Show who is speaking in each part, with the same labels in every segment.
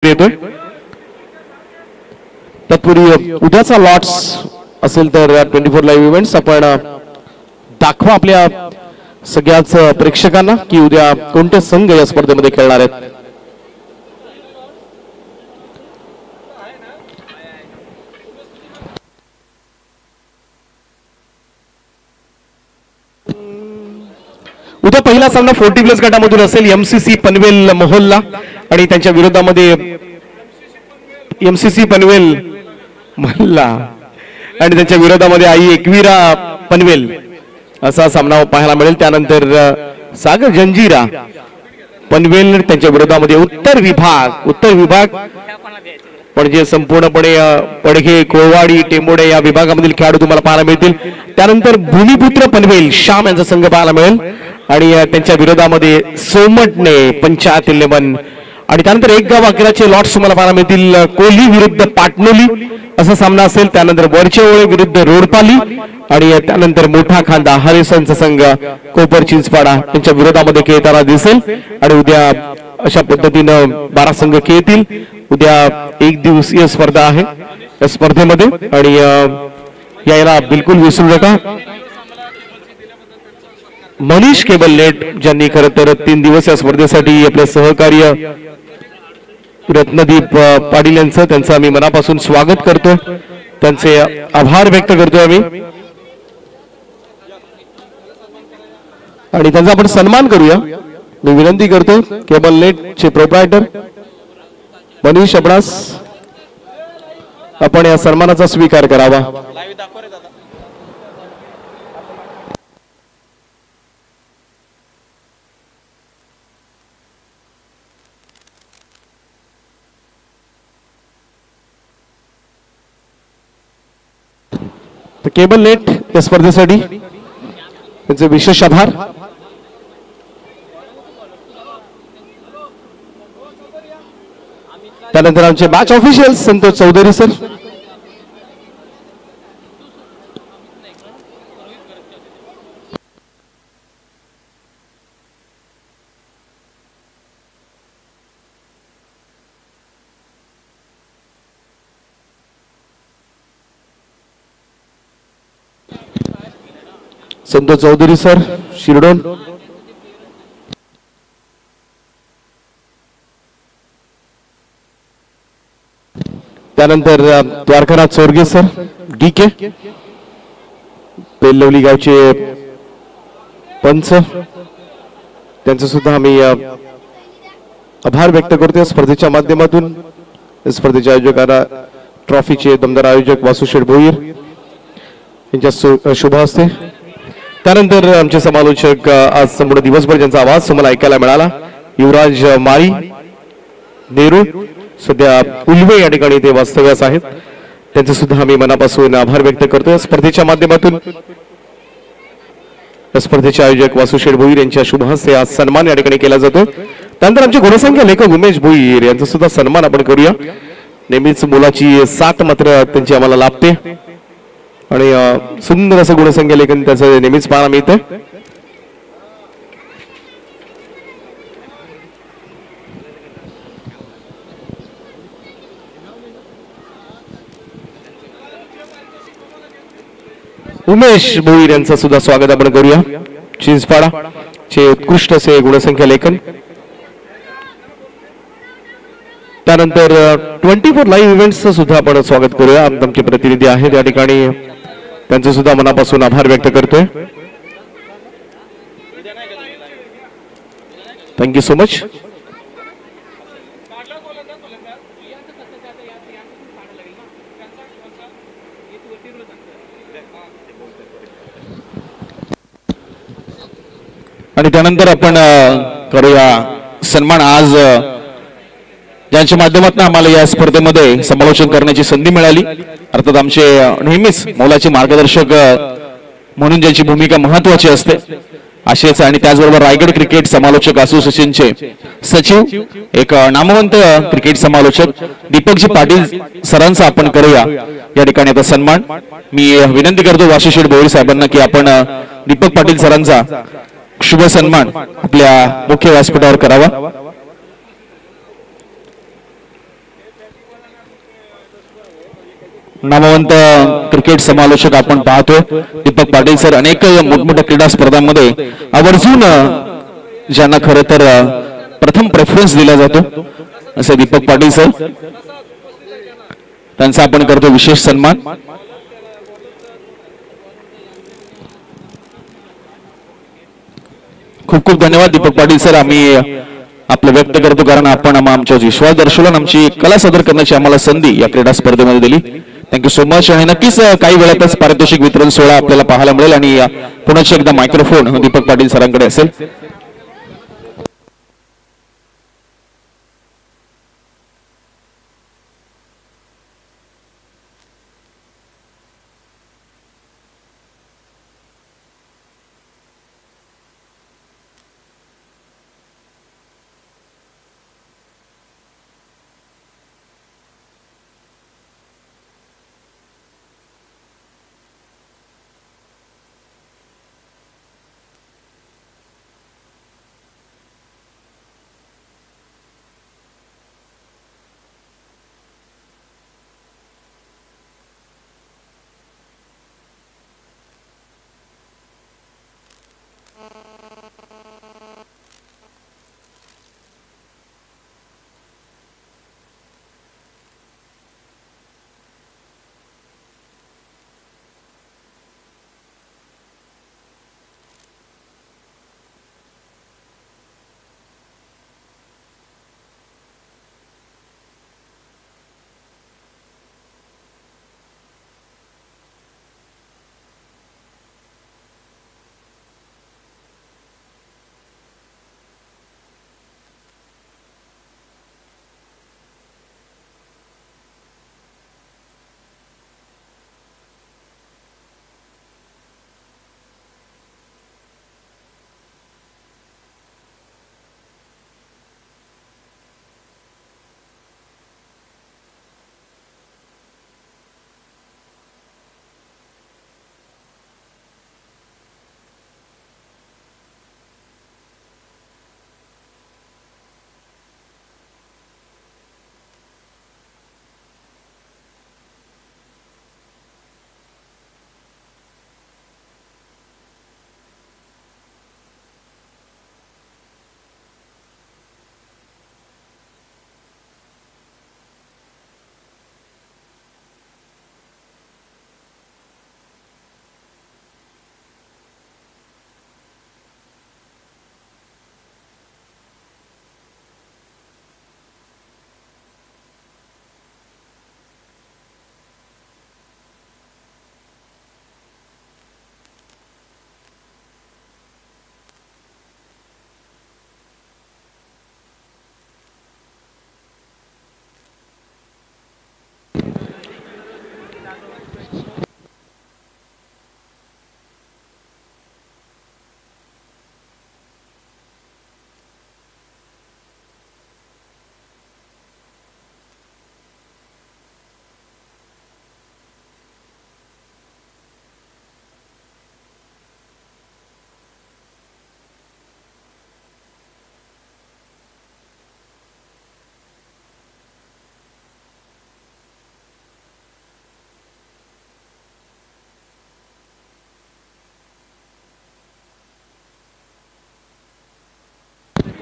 Speaker 1: येतोय तत्पूर्वी उद्याचा लॉट्स असेल तर 24 लाईव्ह इव्हेंट्स आपण दाखवा आपल्या सगळ्याच प्रेक्षकांना की उद्या कोणते संघ या स्पर्धेमध्ये खेळणार आहेत। उद्या पहिला सामना 40+ गटामधून असेल एमसीसी पनवेल मोहोल्ला आणि त्यांच्या विरोधामध्ये एमसीसी पनवेल मल्ला आणि त्यांच्या विरोधामध्ये आई एकवीरा पनवेल असा सामना पाहायला मिळेल। त्यानंतर सागर जंजीरा पनवेल त्यांच्या विरोधामध्ये उत्तर विभाग म्हणजे संपूर्णपणे पडघे कोळवाडी टेंबोडे या विभागामधील खेळाडू तुम्हाला पाहायला मिळतील। त्यानंतर भूमिपुत्र पनवेल श्याम यांचा संघ पाहायला मिळेल आणि त्यांच्या विरोधामध्ये सोमटणे पंचायत 11 आणि त्यानंतर एक गाव अकराचे लॉट्स तुम्हाला पाहायला मिळतील। कोली विरुद्ध पाटणोली असा सामना असेल। त्यानंतर वरचेओळे विरुद्ध रोडपाली आणि त्यानंतर मोठा खांदा हरिसनचा संघ कोपर चिंचपाडा यांच्या विरोधामध्ये खेळताना दिसेल आणि उद्या अशा पद्धतीनं 12 संघ खेळतील। उद्या एक दिवसीय स्पर्धा आहे या स्पर्धेमध्ये आणि यायला बिलकुल विसरू नका। मनीष केबल नेट ज्यांनी खरं तर 3 दिवस या स्पर्धेसाठी आपले सहकार्य रत्नदीप पाटील यांचं त्यांचं आम्ही मनापासून स्वागत करतो, त्यांचे आभार व्यक्त करतो आम्ही आणि त्यांचा आपण सन्मान करूया। मी विनंती करतो केबल नेटचे प्रोप्रायटर मनीष अब्रास आपण या सन्मानाचा स्वीकार करावा। केबल नेट या स्पर्धेसाठी त्यांचे विशेष आभार। त्यानंतर आमचे match official Santosh Chaudhari sir, Santosh Chaudhari sir Shirdon, त्यानंतर द्वारकानाथ चोरगे सर डीके बेलवली गावचे पंच त्यांचे सुद्धा आम्ही आभार व्यक्त करतो स्पर्धेच्या माध्यमातून। स्पर्धेच्या आयोजकांना ट्रॉफीचे दमदार आयोजक वासुशेठ भोईर यांच्या शुभ हस्ते। त्यानंतर आमचे समालोचक आज संपूर्ण दिवसभर ज्यांचा आवाज तुम्हाला ऐकायला मिळाला युवराज माळी नेहरू सध्या उल्वे या ठिकाणी ते वास्तव्यास आहेत, त्यांचे सुद्धा आम्ही मनापासून आभार व्यक्त करतोय स्पर्धेच्या माध्यमातून। स्पर्धेचे आयोजक वासुशेठ भोईर यांच्या शुभ हस्ते आज सन्मान या ठिकाणी केला जातो। त्यानंतर आमचे गुणसंख्या लेखक उमेश भोईर यांचा सुद्धा सन्मान आपण करूया। नेहमीच मुलाची साथ मात्र त्यांची आम्हाला लाभते आणि सुंदर असं गुणसंख्या लेखन त्याचं नेहमीच पाहायला मिळतं। उमेश भोईर यांचं सुद्धा स्वागत आपण करूया। चिंचपाडा चे उत्कृष्ट असे गुणसंख्या लेखन। त्यानंतर 24 लाईव्ह इव्हेंट्स सुद्धा आपण स्वागत करूया। आमचे प्रतिनिधी आहेत या ठिकाणी, त्यांचे सुद्धा मनापासून आभार व्यक्त करतोय। Thank you so much. आणि त्यानंतर आपण करूया सन्मान आज ज्यांच्या माध्यमातून आम्हाला या स्पर्धेमध्ये समालोचन करण्याची संधी मिळाली, अर्थात आमचे नेहमीच मौलाचे मार्गदर्शक म्हणून ज्यांची भूमिका महत्वाची असते असेच आणि त्याचबरोबर रायगड क्रिकेट समालोचक असोसिएशनचे सचिव एक नामवंत क्रिकेट समालोचक दीपकजी पाटील सरांचा आपण करूया या ठिकाणी आता सन्मान। मी विनंती करतो वासुशेठ भोईर साहेबांना की आपण दीपक पाटील सरांचा शुभ सन्मान आपल्या मुख्य व्यासपीठावर करावा।
Speaker 2: नामवंत क्रिकेट समालोचक आपण पाहतोय दीपक पाटील सर अनेक मोठमोठ्या क्रीडा स्पर्धांमध्ये आवर्जून ज्यांना खरं तर प्रथम प्रेफरन्स दिला जातो असे दीपक पाटील सर त्यांचा आपण करतो विशेष सन्मान. खूप खूप धन्यवाद दीपक पाटील सर. आम्ही आपलं व्यक्त करतो कारण आपण आमच्या विश्वास दर्शवला आमची कला सादर करण्याची आम्हाला संधी या क्रीडा स्पर्धेमध्ये दिली. Thank you so much. आणि नक्कीच काही वेळातच पारितोषिक वितरण सोहळा आपल्याला पाहायला मिळेल आणि पुन्हा एकदा मायक्रोफोन दीपक पाटील सरांकडे असेल.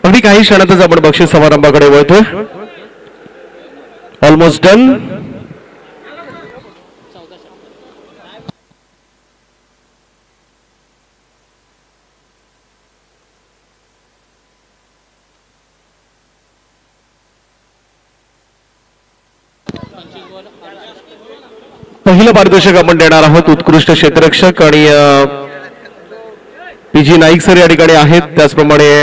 Speaker 1: अगदी काही क्षणातच आपण बक्षीस समारंभाकडे वळतोय. Almost done. पहिलं पारितोषिक आपण देणार आहोत उत्कृष्ट क्षेत्ररक्षक आणि पीजी नाईक सर या ठिकाणी आहेत. त्याचप्रमाणे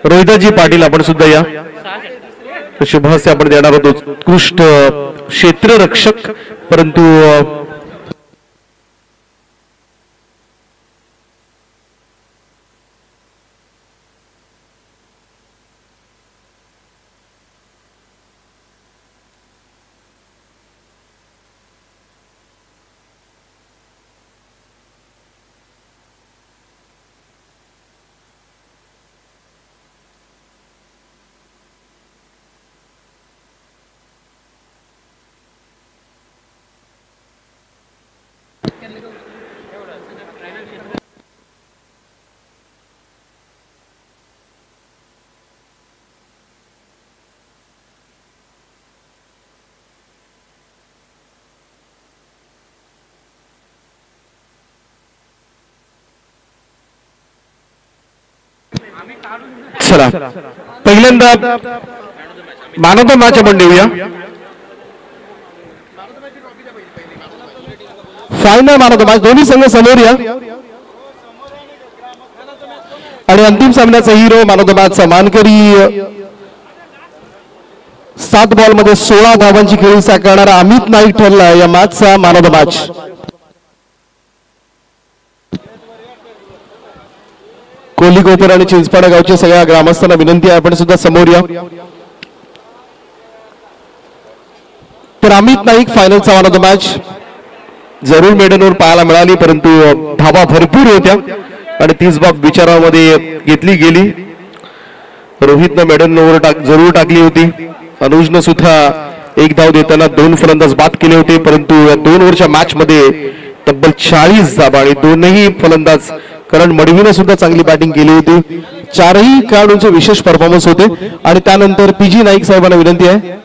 Speaker 1: रोहिदाजी पाटील आपण सुद्धा या. शुभहास्य आपण देणार आहोत उत्कृष्ट क्षेत्ररक्षक परंतु चला पहिल्यांदा मॅन ऑफ द मॅच आपण देऊया. Final man of the match दोन्ही संघ समोर या आणि अंतिम सामन्याचा हिरो मॅन ऑफ द मॅचचा मानकरी 7 बॉलमध्ये 16 धावांची खेळी साकारणारा अमित नाईक ठरला या मॅचचा man of the match. Kolhi Kopar आणि चिंचपाडा गावच्या सगळ्या ग्रामस्थांना विनंती आहे आपण सुद्धा समोर या. तर अमित नाईक फायनलचा मॅन ऑफ द मॅच. जरूर मेडनवर पाहायला मिळाली परंतु धावा भरपूर होत्या आणि 30 बाब विचारामध्ये घेतली गेली. रोहितनं मेडनवर जरूर टाकली होती. अनुजनं सुद्धा एक धाव देताना 2 फलंदाज बाद केले होते परंतु या 2 ओव्हरच्या मॅच मध्ये तब्बल 40 धावा आणि 2ही फलंदाज करण मडवीनं सुद्धा चांगली बॅटिंग केली होती. 4ही खेळाडूंचे विशेष परफॉर्मन्स होते आणि त्यानंतर पीजी नाईक साहेबांना विनंती आहे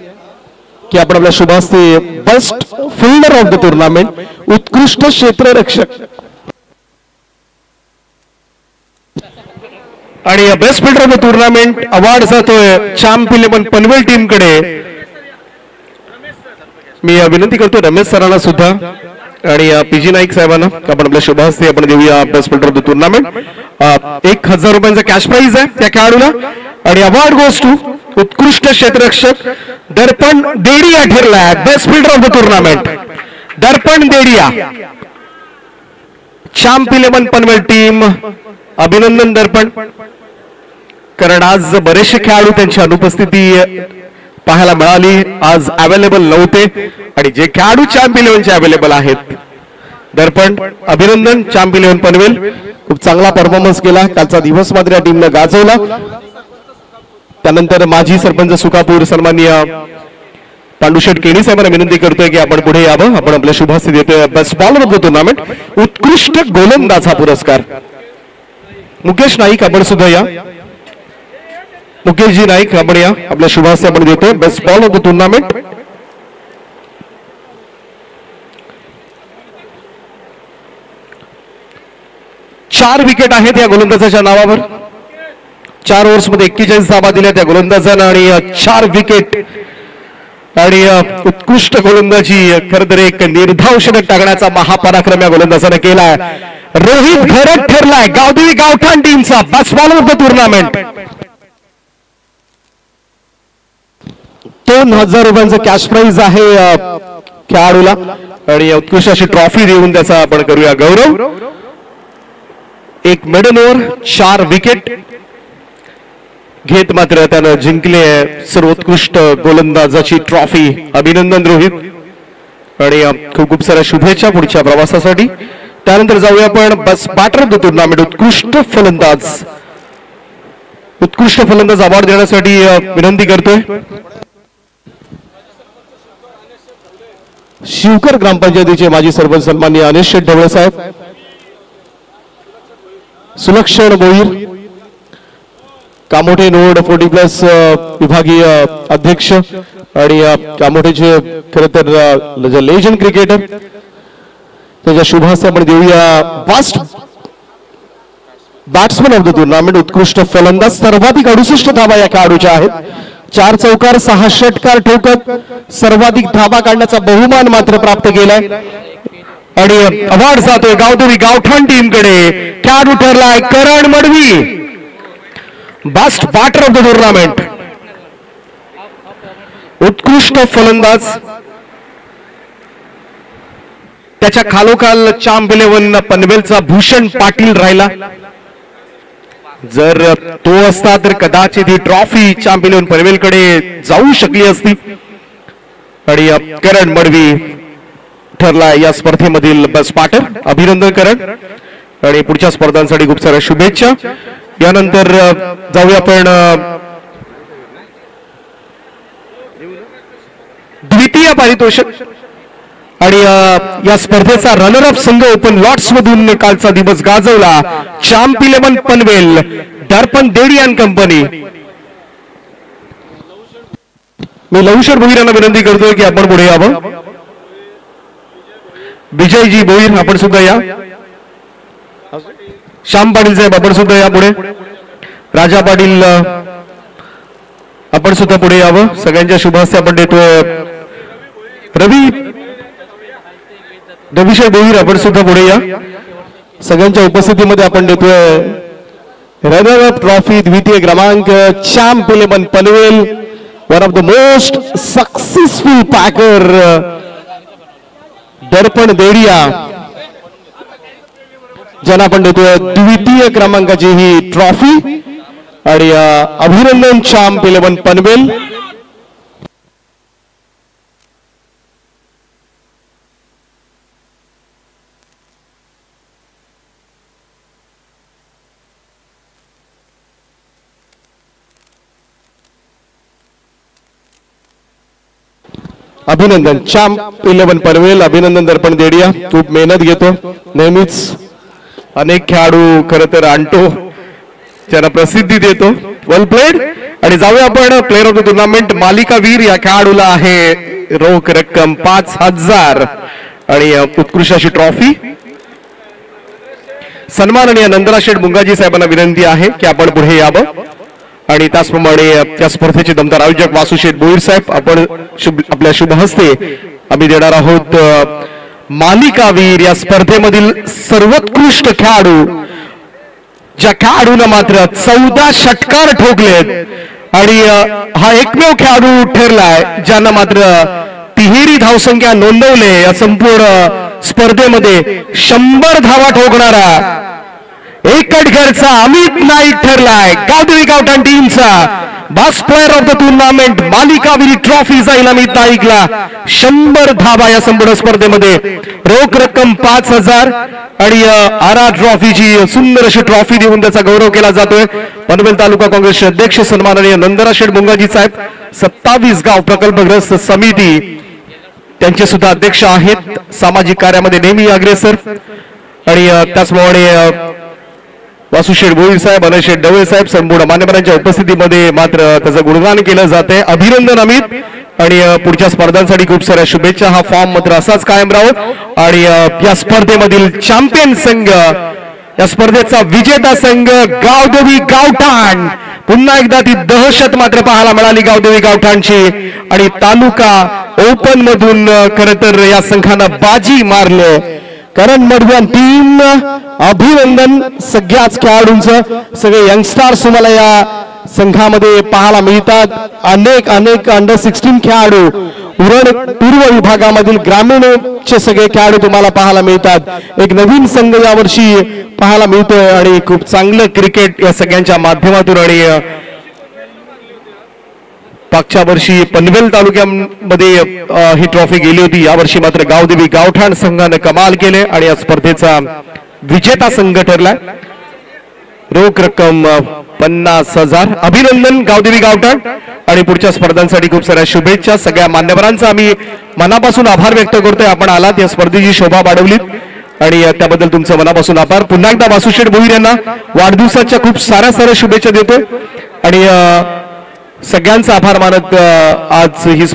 Speaker 1: की आपण आपल्या शुभास्ते best fielder of the tournament, उत्कृष्ट क्षेत्ररक्षक आणि best fielder of the tournament award जातोय चॅम्प 11 पनवेल टीम कडे. मी विनंती करतो रमेश सरांना सुद्धा आणि पीजी नाईक साहेबांना आपण आपल्या शुभास्ते आपण देऊया best fielder of the tournament. 1000 रुपयांचा कॅश प्राइज आहे त्या खेळाडूला आणि अवॉर्ड गोज टू उत्कृष्ट क्षेत्ररक्षक दर्पण देडिया ठरलाय best fielder of the tournament. Darpan Dedia champ 11 Panvel team. अभिनंदन दर्पण. कारण आज बरेचसे खेळाडू त्यांची अनुपस्थिती पाहायला मिळाली, आज अवेलेबल नव्हते आणि जे खेळाडू चॅम्प 11 चे अवेलेबल आहेत दर्पण अभिनंदन. चॅम्प 11 पनवेल खूप चांगला परफॉर्मन्स केला कालचा दिवस मात्र या टीमनं गाजवला. त्यानंतर माजी सरपंच सुकापूर सन्माननीय पांडुशेठ केणी साहेबांना विनंती करतोय की आपण पुढे यावं. आपण आपल्या शुभास्ते देतोय best bowler of the tournament, उत्कृष्ट गोलंदाज हा पुरस्कार. मुकेश नाईक आपण सुद्धा या. मुकेशजी नाईक आपण या आपल्या शुभास्ते आपण देतोय best ball of the tournament. चार विकेट आहेत या गोलंदाजाच्या नावावर. 4 ओव्हर्स मध्ये 41 धावा दिल्या त्या गोलंदाजानं आणि 4 विकेट आणि उत्कृष्ट गोलंदाजी. खरं तर एक निर्धाव षटक टाकण्याचा महापराक्रम या गोलंदाजाने केलाय. रोहित घरत ठरलाय गावदेवी गावठाण टीमचा best bowler of the tournament. 2000 रुपयांचा कॅश प्राइज आहे खेळाडूला आणि उत्कृष्ट अशी ट्रॉफी देऊन त्याचा आपण करूया गौरव. 1 मिडल ओव्हर 4 विकेट घेत मात्र त्यानं जिंकले सर्वोत्कृष्ट गोलंदाजाची ट्रॉफी. अभिनंदन रोहित आणि खूप खूप साऱ्या शुभेच्छा पुढच्या प्रवासासाठी. त्यानंतर जाऊया आपण best batter of the tournament, उत्कृष्ट फलंदाज. उत्कृष्ट फलंदाज अवॉर्ड देण्यासाठी विनंती करतोय शिवकर ग्रामपंचायतीचे माजी सरपंच सन्माननीय अनिश शेठ ढवळे साहेब, सुलक्षण भोईर कामोठे नोड 40+ विभागीय अध्यक्ष आणि कामोठेचे खरं तर लेजंड क्रिकेटर. त्याच्या शुभास्ते आपण देऊया best batsman of the tournament, उत्कृष्ट फलंदाज. सर्वाधिक 68 धावा या खेळाडूच्या आहेत. 4 चौकार 6 षटकार ठोकत सर्वाधिक धावा काढण्याचा बहुमान मात्र प्राप्त केलाय आणि अवॉर्ड जातोय गावदेवी गावठाण टीम कडे. खेळाडू ठरलाय Karan Madvi best batter of the tournament, उत्कृष्ट फलंदाज. त्याच्या खालोखाल चॅम्प 11 पनवेलचा भूषण पाटील राहिला. जर तो असता तर कदाचित ही ट्रॉफी चॅम्प 11 पनवेलकडे जाऊ शकली असती आणि करण मडवी ठरला या स्पर्धेमधील बेस्ट बॅटर. अभिनंदन करण आणि पुढच्या स्पर्धांसाठी खूप साऱ्या शुभेच्छा. यानंतर जाऊया आपण द्वितीय पारितोषिक आणि या स्पर्धेचा रनर अप संघ ओपन लॉट्स मधून कालचा दिवस गाजवला champ 11 Panvel Darpan Dedia and company. मी लवशर भोईर यांना विनंती करतोय की आपण पुढे यावं. विजयजी भोईर आपण सुद्धा या. श्याम पाटील साहेब आपण सुद्धा या पुढे. राजा पाटील आपण सुद्धा पुढे यावं. सगळ्यांच्या शुभ हस्ते आपण देतोय. रविशेठ बोईर आपण सुद्धा पुढे या. सगळ्यांच्या उपस्थितीमध्ये आपण देतोय रनर अप ट्रॉफी द्वितीय क्रमांक champ 11 Panvel, one of the most successful packer Darpan Dedia, ज्यांना आपण देतोय द्वितीय क्रमांकाची ही ट्रॉफी. आणि अभिनंदन चॅम्प 11 पनवेल. अभिनंदन चॅम्प 11 पनवेल, अभिनंदन दर्पण देडिया. खूप मेहनत घेतो नेहमीच, अनेक खेळाडू खरं तर आणतो, त्यांना प्रसिद्धी देतो. वेल प्लेड. आणि जाऊया आपण प्लेअर ऑफ द टुर्नामेंट मालिकावीर या खेळाडूला आहे रोख रक्कम 5000 आणि उत्कृष्ट अशी ट्रॉफी. सन्माननीय नंदना शेठ मुंगाजी साहेबांना विनंती आहे की आपण पुढे यावं. आणि त्याचप्रमाणे त्या स्पर्धेचे दमदार आयोजक वासुशेठ बोईर साहेब, आपण आपल्या शुभ हस्ते आम्ही देणार आहोत मालिकावीर या स्पर्धेमधील सर्वोत्कृष्ट खेळाडू, ज्या खेळाडूने मात्र 14 षटकार ठोकलेत आणि हा एकमेव खेळाडू ठरलाय ज्यांना मात्र तिहेरी धावसंख्या नोंदवले या संपूर्ण स्पर्धेमध्ये. 100 धावा ठोकणारा एकटघरचा अमित नाईक ठरलाय. गावदेवी गावठाण टीमचा best player of the tournament मालिकावीर ट्रॉफी जाईल अमित नाईकला. 100 धावा या संपूर्ण स्पर्धेमध्ये, रोख रक्कम 5000 आणि आरा ट्रॉफीची सुंदर अशी ट्रॉफी देऊन त्याचा गौरव केला जातोय. पनवेल तालुका काँग्रेसचे अध्यक्ष सन्माननीय नंदना शेठ मुंगाजी साहेब, 27 गाव प्रकल्पग्रस्त समिती त्यांचे सुद्धा अध्यक्ष आहेत, सामाजिक कार्यामध्ये नेहमी अग्रेसर. आणि त्याचप्रमाणे वासुशेठ बोईर साहेब, अनशेठ डवळे साहेब, संपूर्ण मान्यवरांच्या उपस्थितीमध्ये मात्र त्याचं गुणगान केलं जाते. अभिनंदन अमित. आणि पुढच्या स्पर्धांसाठी खूप साऱ्या शुभेच्छा. हा फॉर्म मात्र असाच कायम राहू. आणि या स्पर्धेमधील चॅम्पियन संघ, या स्पर्धेचा विजेता संघ गावदेवी गावठाण. पुन्हा एकदा ती दहशत मात्र पाहायला मिळाली गावदेवी गावठाणची. आणि तालुका ओपन मधून खरं तर या संघानं बाजी मारलं. करण मडवान टीम, अभिनंदन सगळ्याच खेळाडूंचं. सगळे यंगस्टार्स तुम्हाला या संघामध्ये पाहायला मिळतात. अनेक अंडर 16 खेळाडू, उरण पूर्व विभागामधील ग्रामीणचे सगळे खेळाडू तुम्हाला पाहायला मिळतात. एक नवीन संघ यावर्षी पाहायला मिळतोय आणि खूप चांगलं क्रिकेट या सगळ्यांच्या माध्यमातून. आणि मागच्या वर्षी पनवेल तालुक्यामध्ये ही ट्रॉफी गेली होती. यावर्षी मात्र गावदेवी गावठाण संघाने कमाल केले आणि या स्पर्धेचा विजेता संघ ठरला. रोख रक्कम 50,000. अभिनंदन गावदेवी गावठाण. आणि पुढच्या स्पर्धांसाठी खूप साऱ्या शुभेच्छा. सगळ्या मान्यवरांचा आम्ही मनापासून आभार व्यक्त करतोय. आपण आलात, या स्पर्धेची शोभा वाढवलीत आणि त्याबद्दल तुमचं मनापासून आभार. पुन्हा एकदा वासुशेठ बोईर यांना वाढदिवसाच्या खूप साऱ्या शुभेच्छा देतोय. आणि सगळ्यांचा आभार मानत आज ही